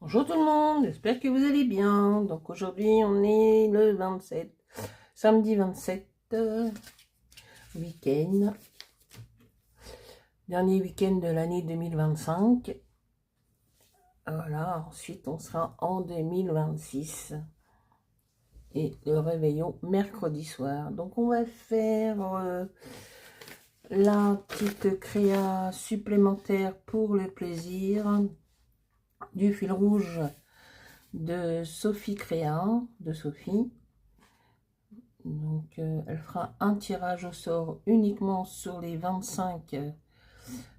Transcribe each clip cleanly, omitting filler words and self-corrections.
Bonjour tout le monde, j'espère que vous allez bien. Donc aujourd'hui on est le 27, samedi 27, week-end, dernier week-end de l'année 2025. Voilà, ensuite on sera en 2026 et le réveillon mercredi soir. Donc on va faire la petite créa supplémentaire pour le plaisir du fil rouge de Sophie Créa, de Sophie. Donc elle fera un tirage au sort uniquement sur les 25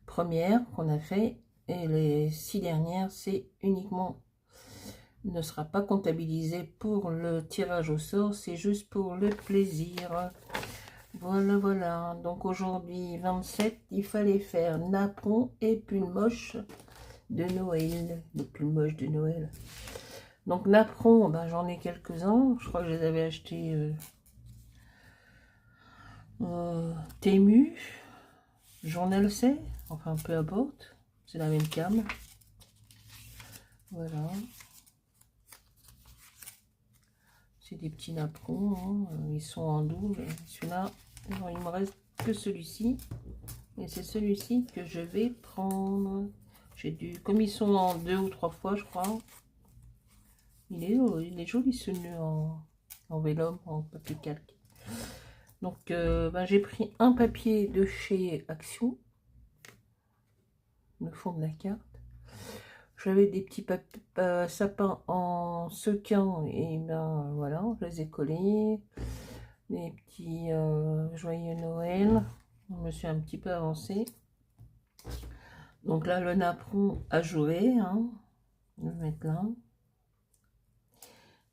premières qu'on a fait, et les 6 dernières c'est uniquement, ne sera pas comptabilisé pour le tirage au sort, c'est juste pour le plaisir. Voilà, donc aujourd'hui 27, il fallait faire napperon et pull moche de Noël, le pull moche de Noël. Donc napperon, ben, j'en ai quelques-uns, je crois que je les avais achetés Temu, Journal C, enfin peu importe, c'est la même cam. Voilà. C'est des petits napperons, hein. Ils sont en double. Celui-là, il me reste que celui-ci. Et c'est celui-ci que je vais prendre. J'ai dû, comme ils sont en 2 ou 3 fois, je crois. Il est joli ce nœud en vélum, en papier calque. Donc, ben, j'ai pris un papier de chez Action, le fond de la carte. J'avais des petits sapins en sequin, et ben voilà, je les ai collés. Des petits joyeux Noël. Je me suis un petit peu avancée. Donc là, le napperon à jouer, hein. Je vais le mettre là.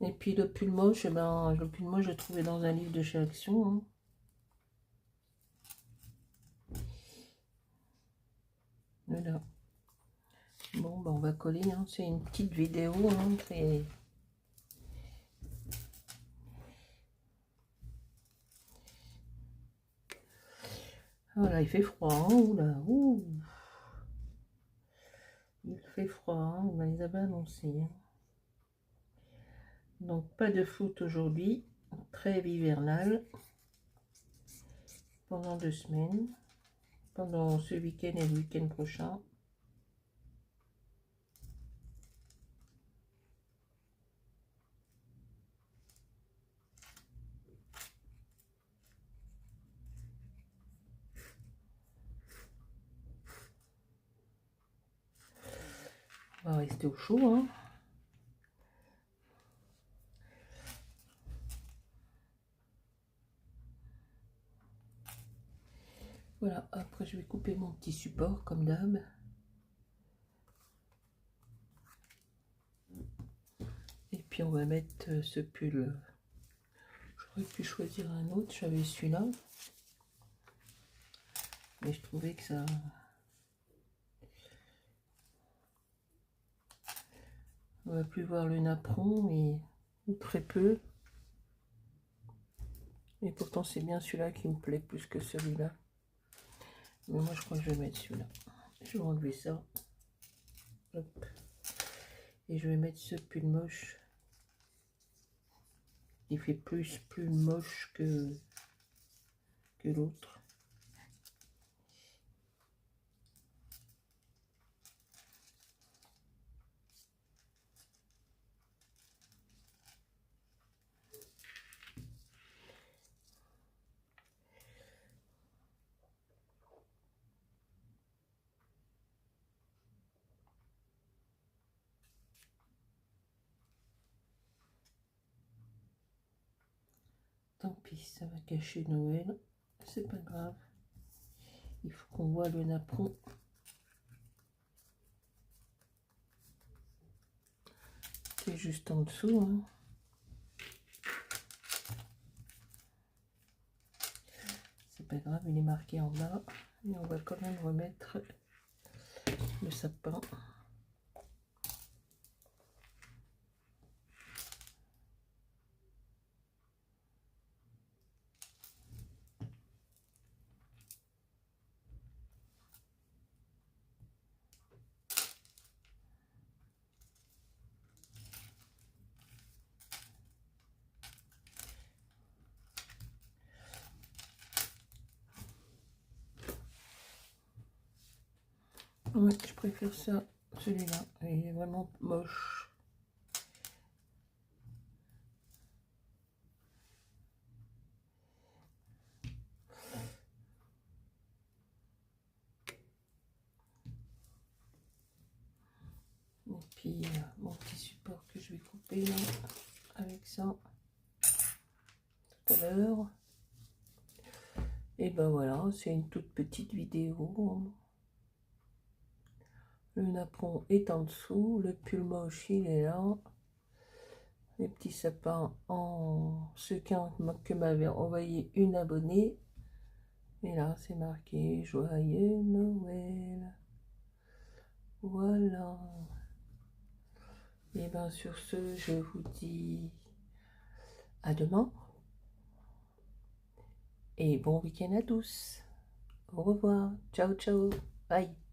Et puis le pull moche, ben, le pull moche, j'ai trouvé dans un livre de chez Action, hein. Voilà. Bon, ben, on va coller, hein. C'est une petite vidéo, hein. Voilà, il fait froid, hein. Oula, ouh. Il fait froid, hein. On les avait annoncés, hein. Donc pas de foot aujourd'hui, trêve hivernale pendant 2 semaines, pendant ce week-end et le week-end prochain. On va rester au chaud, hein. Voilà, après je vais couper mon petit support comme d'hab. Et puis on va mettre ce pull. J'aurais pu choisir un autre, j'avais celui-là. Mais je trouvais que ça... On va plus voir le napperon, ou très peu. Et pourtant c'est bien celui-là qui me plaît plus que celui-là. Mais moi je crois que je vais mettre celui-là. Je vais enlever ça. Hop. Et je vais mettre ce pull moche. Il fait plus moche que l'autre. Tant pis, ça va cacher Noël. C'est pas grave. Il faut qu'on voit le napperon. C'est juste en dessous, hein. C'est pas grave, il est marqué en bas. Et on va quand même remettre le sapin. Oui, je préfère ça, celui-là. Il est vraiment moche. Et puis, mon petit support que je vais couper là, avec ça, tout à l'heure. Et ben voilà, c'est une toute petite vidéo. Le napperon est en dessous, le pull moche il est là. Les petits sapins en sequin que m'avait envoyé une abonnée. Et là c'est marqué Joyeux Noël. Voilà. Et bien sur ce, je vous dis à demain. Et bon week-end à tous. Au revoir. Ciao, ciao. Bye.